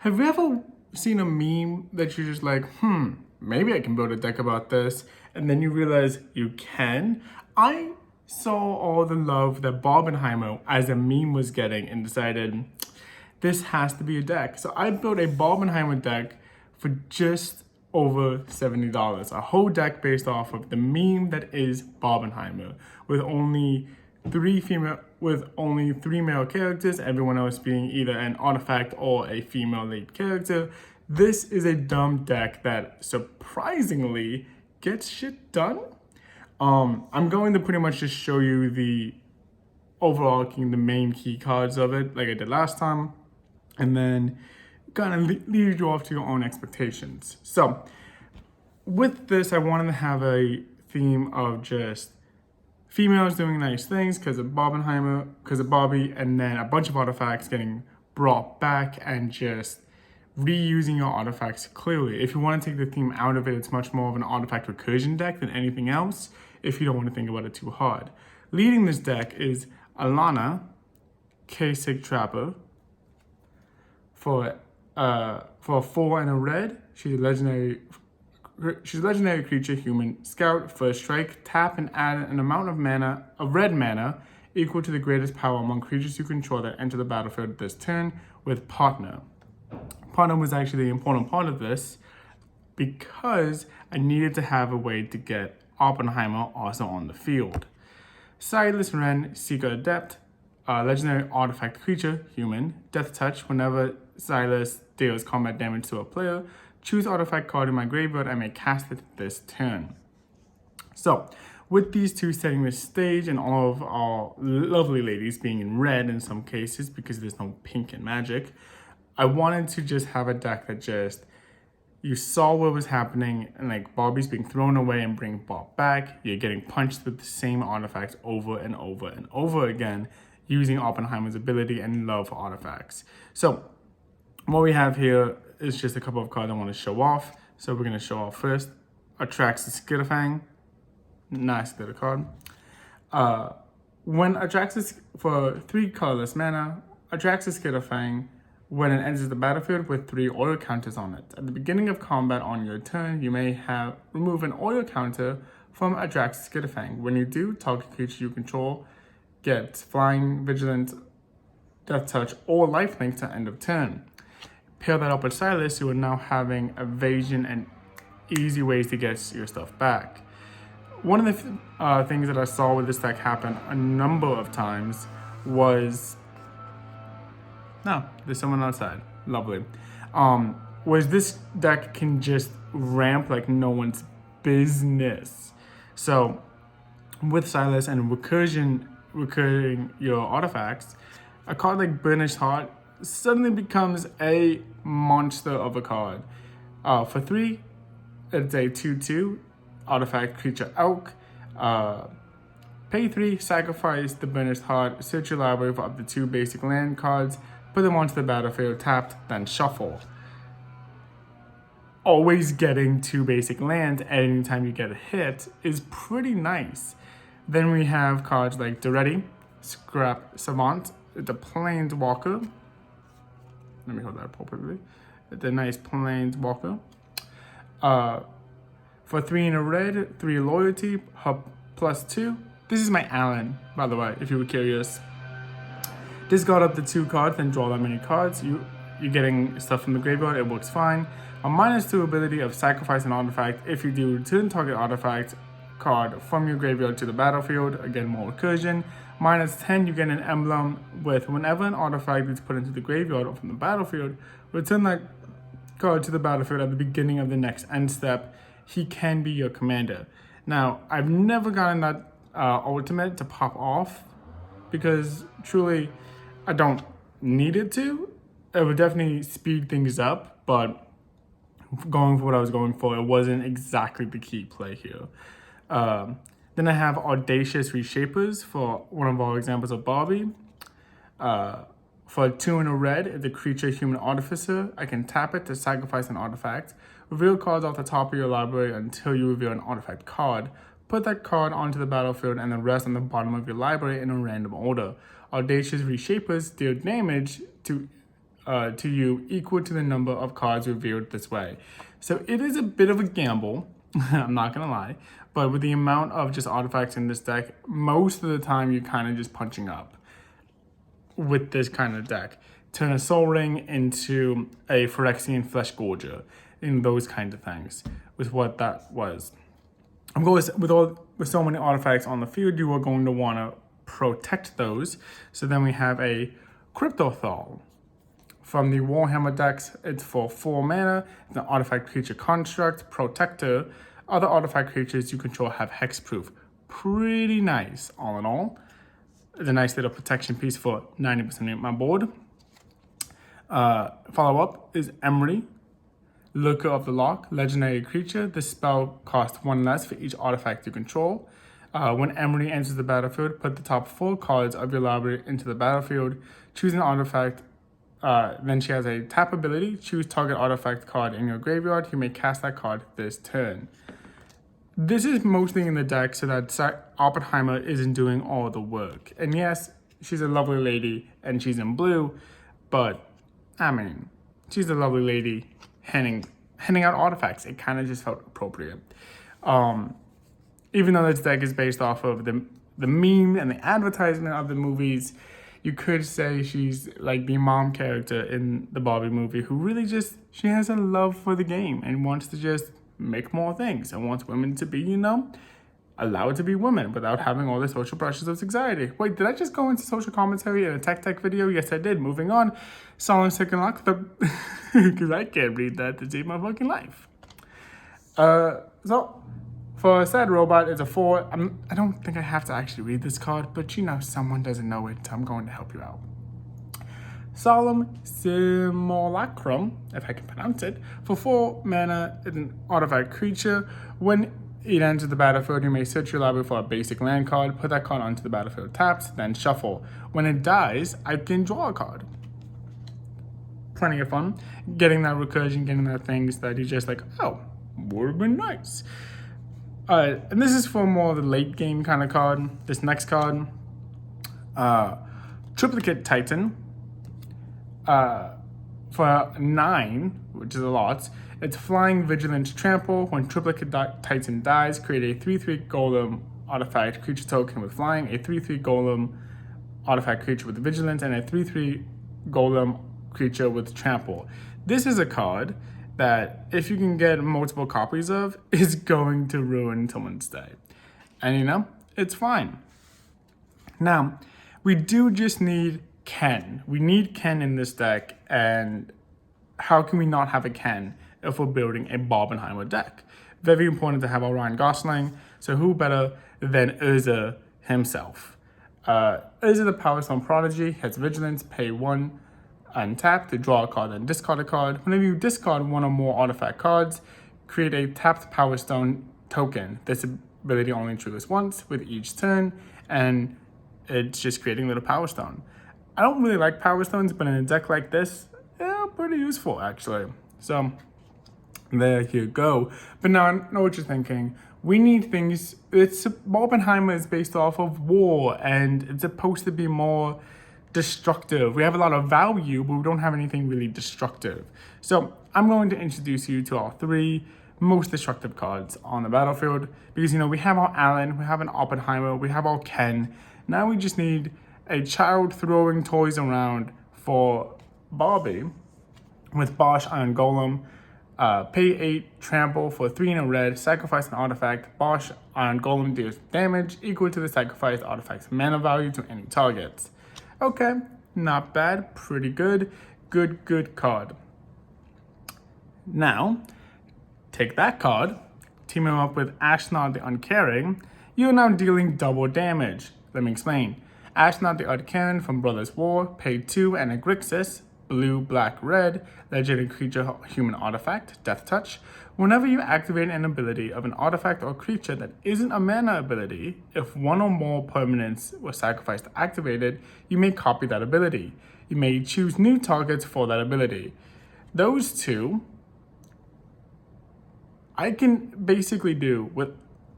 Have you ever seen a meme that you're just like, maybe I can build a deck about this, and then you realize you can? I saw all the love that Barbenheimer as a meme was getting and decided this has to be a deck. So I built a Barbenheimer deck for just over $70. A whole deck based off of the meme that is Barbenheimer, with only three male characters, everyone else being either an artifact or a female lead character. This is a dumb deck that surprisingly gets shit done. I'm going to pretty much just show you the overarching, the main key cards of it, like I did last time, and then kind of lead you off to your own expectations. So with this, I wanted to have a theme of just females doing nice things because of Barbenheimer, because of Barbie, and then a bunch of artifacts getting brought back and just reusing your artifacts clearly. If you want to take the theme out of it, it's much more of an artifact recursion deck than anything else if you don't want to think about it too hard. Leading this deck is Alena, Kessig Trapper. For a 4 and a red, she's a legendary creature, human, scout, first strike, tap and add an amount of mana, of red mana, equal to the greatest power among creatures you control that enter the battlefield this turn with partner. Partner was actually the important part of this because I needed to have a way to get Oppenheimer also on the field. Silas, Renn, Seeker, Adept, legendary artifact creature, human, death touch. Whenever Silas deals combat damage to a player, choose artifact card in my graveyard, I may cast it this turn. So, with these two setting the stage and all of our lovely ladies being in red in some cases because there's no pink in Magic, I wanted to just have a deck that just, you saw what was happening and like Barbie's being thrown away and being brought back, you're getting punched with the same artifacts over and over and over again using Oppenheimer's ability and love for artifacts. So, what we have here is just a couple of cards I want to show off. So we're going to show off first Atrax's Skitterfang. Nice little card. When Atrax's, for 3 colorless mana, Atrax's Skitterfang, when it enters the battlefield with 3 oil counters on it. At the beginning of combat on your turn, you may remove an oil counter from Atrax's Skitterfang. When you do, target creature you control gets flying, vigilant, death touch, or lifelink to end of turn. Pair that up with Silas, you are now having evasion and easy ways to get your stuff back. One of the things that I saw with this deck happen a number of times was, no, there's someone outside, lovely, was this deck can just ramp like no one's business. So with Silas and recurring your artifacts, a card like Burnished Heart suddenly becomes a monster of a card. For 3, it's a 2/2 artifact creature elk. Pay 3, sacrifice the Burnished Heart, search your library for up to 2 basic land cards, put them onto the battlefield, tapped, then shuffle. Always getting 2 basic lands anytime you get a hit is pretty nice. Then we have cards like Duretti, Scrap Savant, the Planeswalker. Let me hold that appropriately. The nice Planeswalker. For 3 in a red, 3 loyalty, hub +2. This is my Allen, by the way, if you were curious. Discard up to 2 cards, then draw that many cards. You're getting stuff from the graveyard, it works fine. A -2 ability of sacrifice an artifact. If you do, return target artifact card from your graveyard to the battlefield. Again, more recursion. -10, you get an emblem with whenever an artifact is put into the graveyard or from the battlefield, return that card to the battlefield at the beginning of the next end step. He can be your commander. Now, I've never gotten that ultimate to pop off because truly, I don't need it to. It would definitely speed things up, but going for what I was going for, it wasn't exactly the key play here. Then I have Audacious Reshapers for one of our examples of Barbie. For 2 in a red, if the creature human artificer, I can tap it to sacrifice an artifact. Reveal cards off the top of your library until you reveal an artifact card. Put that card onto the battlefield and the rest on the bottom of your library in a random order. Audacious Reshapers deal damage to to you equal to the number of cards revealed this way. So it is a bit of a gamble, I'm not gonna lie, but with the amount of just artifacts in this deck, most of the time you're kind of just punching up with this kind of deck. Turn a Soul Ring into a Phyrexian Flesh Gorger, and those kinds of things was what that was. Of course, with so many artifacts on the field, you are going to want to protect those. So then we have a Cryptothal. From the Warhammer decks, it's for 4 mana. It's an artifact creature construct, protector. Other artifact creatures you control have hexproof. Pretty nice, all in all. It's a nice little protection piece for 90% of my board. Follow-up is Emery. Looker of the Lock, legendary creature. This spell costs 1 less for each artifact you control. When Emery enters the battlefield, put the top 4 cards of your library into the battlefield. Choose an artifact. Then she has a tap ability. Choose target artifact card in your graveyard. You may cast that card this turn. This is mostly in the deck so that Oppenheimer isn't doing all the work. And yes, she's a lovely lady and she's in blue, but I mean, she's a lovely lady handing out artifacts. It kind of just felt appropriate. Even though this deck is based off of the meme and the advertisement of the movies, you could say she's like the mom character in the Barbie movie who really just, she has a love for the game and wants to just make more things and wants women to be, you know, allowed to be women without having all the social pressures of society. Wait, did I just go into social commentary in a tech video? Yes, I did. Moving on. Solemn Second Lock, because I can't read that to save my fucking life. So, for a sad robot, it's a 4. I don't think I have to actually read this card, but you know, someone doesn't know it, so I'm going to help you out. Solemn Simulacrum, if I can pronounce it, for 4 mana, it's an artifact creature. When it enters the battlefield, you may search your library for a basic land card, put that card onto the battlefield tapped, then shuffle. When it dies, I can draw a card. Plenty of fun. Getting that recursion, getting that things that you're just like, oh, would have been nice. And this is for more of the late game kind of card. This next card, Triplicate Titan, for 9, which is a lot. It's Flying Vigilance Trample. When Triplicate Titan dies, create a 3/3 Golem artifact creature token with flying, a 3/3 Golem artifact creature with vigilance, and a 3/3 Golem creature with trample. This is a card that, if you can get multiple copies of, is going to ruin someone's day. And you know, it's fine. Now, we do just need Ken. We need Ken in this deck, and how can we not have a Ken if we're building a Barbenheimer deck? Very important to have our Ryan Gosling, so who better than Urza himself? Urza the Power Stone Prodigy has Vigilance, pay 1, untap to draw a card and discard a card. Whenever you discard 1 or more artifact cards, create a tapped Power Stone token. This ability only triggers once with each turn, and it's just creating a little Power Stone. I don't really like Power Stones, but in a deck like this, they're pretty useful actually. So there you go. But now I know what you're thinking. We need things. Barbenheimer is based off of war, and it's supposed to be more destructive. We have a lot of value, but we don't have anything really destructive. So I'm going to introduce you to our 3 most destructive cards on the battlefield, because you know, we have our Allen, we have an Oppenheimer, we have our Ken. Now we just need a child throwing toys around for Barbie with Bosch Iron Golem. Pay 8, trample for 3 in a red, sacrifice an artifact. Bosch Iron Golem deals damage equal to the sacrificed artifact's mana value to any targets. Okay, not bad, pretty good. Good card. Now, take that card, team him up with Ashnod the Uncaring. You're now dealing double damage. Let me explain. Ashnod the Uncaring from Brothers War, pay 2 and a Grixis, blue, black, red, legendary creature, human artifact, Death Touch. Whenever you activate an ability of an artifact or creature that isn't a mana ability, if 1 or more permanents were sacrificed to activate it, you may copy that ability. You may choose new targets for that ability. Those 2, I can basically do with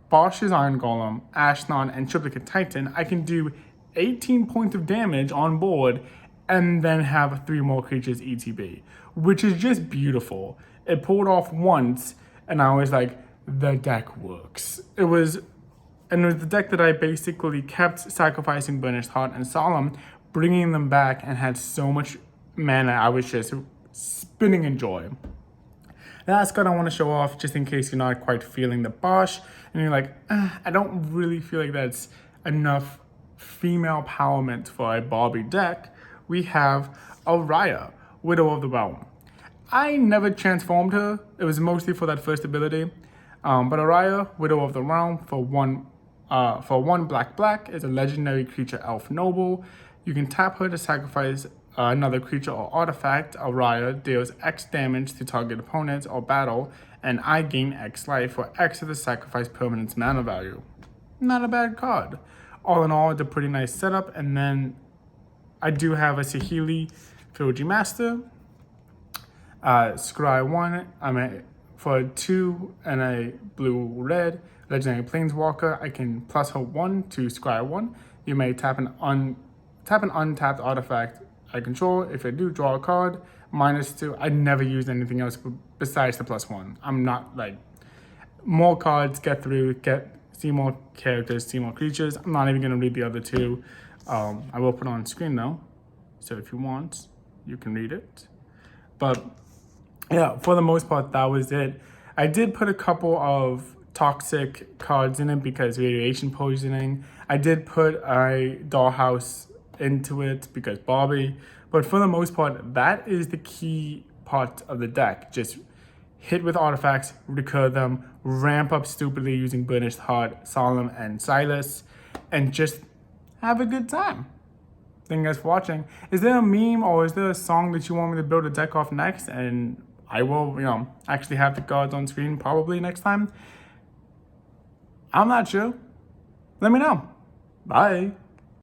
Bosch's Iron Golem, Ashnod, and Triplicate Titan. I can do 18 points of damage on board and then have 3 more creatures ETB, which is just beautiful. It pulled off once, and I was like, the deck works. It was the deck that I basically kept sacrificing Burnished Heart and Solemn, bringing them back, and had so much mana. I was just spinning in joy. The last card I want to show off, just in case you're not quite feeling the Bosch, and you're like, I don't really feel like that's enough female empowerment for a Barbie deck. We have Alena, Widow of the Realm. I never transformed her. It was mostly for that first ability. But Alena, Widow of the Realm, for one black is a legendary creature elf noble. You can tap her to sacrifice another creature or artifact. Alena deals X damage to target opponents or battle, and I gain X life for X of the sacrifice permanent's mana value. Not a bad card. All in all, it's a pretty nice setup. And then I do have a Saheeli Trilogy Master, Scry 1, for 2 and a blue-red legendary planeswalker. I can plus her 1 to Scry 1. You may tap an untapped artifact I control. If I do, draw a card. -2. I never used anything else besides the +1. I'm not like, more cards, get through, see more characters, see more creatures. I'm not even gonna read the other 2. I will put it on screen though, so if you want, you can read it. But yeah, for the most part, that was it. I did put a couple of toxic cards in it because radiation poisoning. I did put a dollhouse into it because Barbie, but for the most part, that is the key part of the deck. Just hit with artifacts, recur them, ramp up stupidly using Burnished Heart, Solemn, and Silas, and just have a good time. Thank you guys for watching. Is there a meme or is there a song that you want me to build a deck off next? And I will, actually have the cards on screen probably next time. I'm not sure. Let me know. Bye.